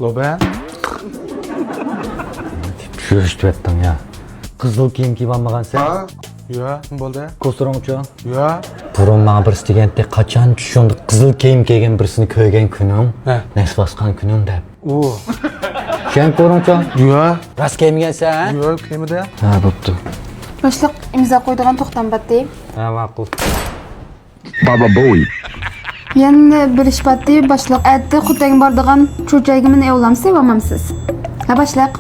Loben. Düşürüştü ettin ya. Kızıl kiyim kiyip almagan sen. Ha? Ya, ne oldu? Kosturum uçuyor. Ya. Burun bana birisi degende kaçan düşüyordu kızıl kiyim kiygen birisini köygen günüm. Ne? Nes baskan günüm de. Oo. Sen korun uçuyor. Ya. Rast kiyimigen sen. Ya, kime de? Ha, buptu. Başlık imza koyduğun toxtanbat deyip. Ha, makul. Baba Bowie. Yani bilishbat deyip başlık. Әдді құттайын бардыған çocuğumun evlam sevamamsız. Ha başlık.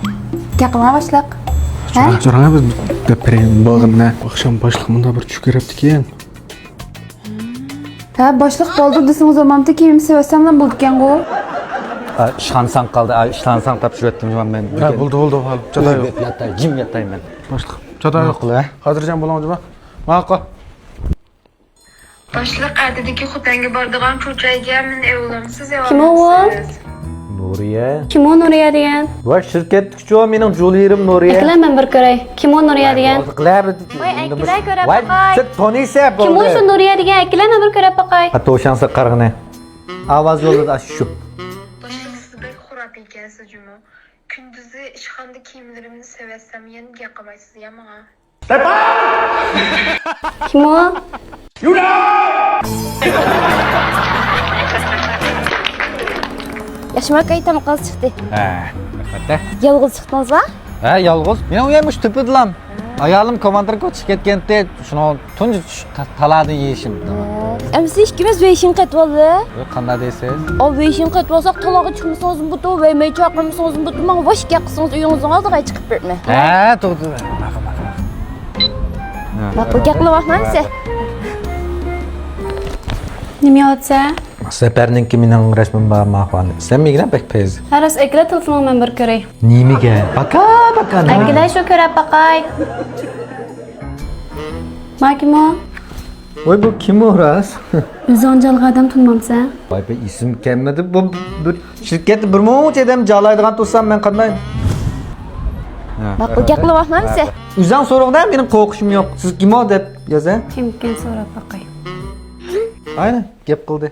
Gapına başlık. Ha? Sorana biz deprem bağına. Akşam başlığımında bir çükürüptü ki. Ha başlık boldu desiniz olmamdı ki benim sevesemden bulduk yani o. Şansan kaldı. Şansan tapşır ettim ben. Ha, buldu. Çaday yok. Yatay, jim yatayım ben. Başlık. Çaday yok. Makul ha. Hazırcan bulan acaba? Makul. Başlık әддікі құттайын бардыған çocuğumun evlamsız Kim o? Nuriye. Kim o Nuriye degan? Va şirket küçüğü mening Julierim Nuriye. Ekle men bir ko'ray. Kim o Nuriye degan? Voy, aytgilay ko'rib boqay. Sen tanıysa bu. Kim o shu Nuriye degan? Ekle men bir ko'rib boqay. Hatta o şansa qarğına. Avaz yolu da şu. Başlık siz bek xurap ekansiz cuma. Kündüzü işxanda kiyimlerimni sevesem yani yaqamaysiz ya mağa. Kim o? Yaşmak aytam qız chiqdi. Hatta. Yolg'iz chiqdingizmi? Ha, yolg'iz. Men uymuş tüpüdlam. Ayalım komandir ko'chib ketganda shuni tunji taladin yeyishim. Amsi ikkimiz beshin qat bo'ldi. Qanday deysiz? O beshin qat bo'lsak talaga chiqmasangiz butu va mecha qilmasangiz butu men vosh qilsangiz uyingizga oldiga chiqib berma. Ha, to'g'ri. Maqul gaplayapman-siz. Nima yotsa? Seperninki mening rasmim bor ma'qul. Sen migran pek pez. Haras ekle telefonumu men bir ko'ray. Nimiga? Baka. Ekle shu ko'rib boqay. Ma kim o? Voy bu kim o ras? O'zi onjalg'i odam tunmamsa? Voy be isim kelmadi. Bu bir shirkatni bir muncha odam jolaydigan tursam men qanday? Maqul gaplayapman-siz. Uzan so'roqdan mening qo'rqishim yo'q. Siz kim o deb yozing. Kim so'rab boqay. Aynen, gap qildi.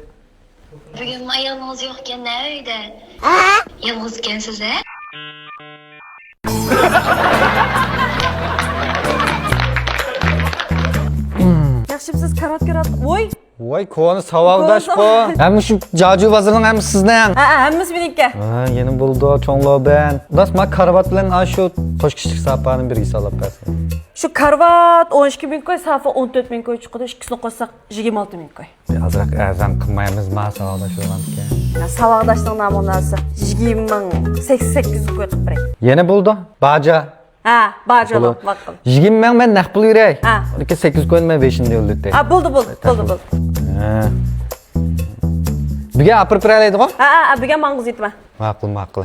Bugün ayağınız yokken ne öyle? Yalnızken size? Yaxshimsiz karat karat. Voy. Voy, koni savoldash bu. Ham shu Joju vazirining ham sizdan. Ha, hammasi meniki. Ha, yeni buldu cho'nglo ben. Das ma karvat bilan shu toshkishlik sapani birga solib bersin. Shu karvat 12 ming koy, safa 14 ming koy chiqdi. Ikkisini qo'shsak 26 ming koy. Azroq arzon qilmaymiz ma savollashaman ekan. Ya savaqdashning namunasi 20 ming 88 koy qilib beray. Yeni buldu. Baja. Ha, bajalo vaqt. 20 ming men naq pul yuray. Ha. 8 ko'nma 5 ni o'ldi. Ha, bo'ldi. Ha. Biga apir piralaydi qo'y. Ha, bugun mangiz yetma. Ma'qul. Maqul.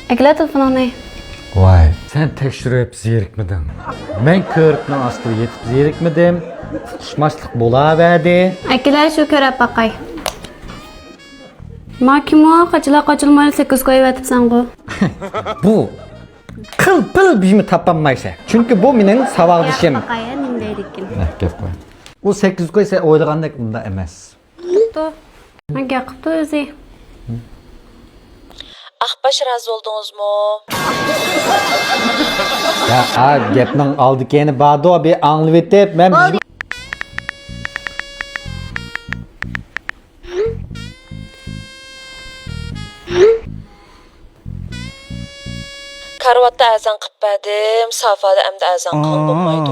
Ekle telefonunu. Vay. Sen tekshirib zerikmidin? Men ko'ribman ostiga yetib zerikmidim. Xushmashlik bo'laverdi. Ekle shu ko'rib boqay. Ma kim o? Qochilmay 8 qo'yib yotibsan-ku. Bu qil bizmi topolmaysan. Chunki bu mening savog'dishim. Boqay, nima deydikin. Gap qo'y. U 8 qo'ysa o'ylagandek unda emas. To. Men gapibdi o'zi. Ahbash razı oldingizmi? Ya, gapning oldikeni bado bir anglab etib, men Karvatda azan qilib berdim, safada endi azan qilib bo'lmaydi.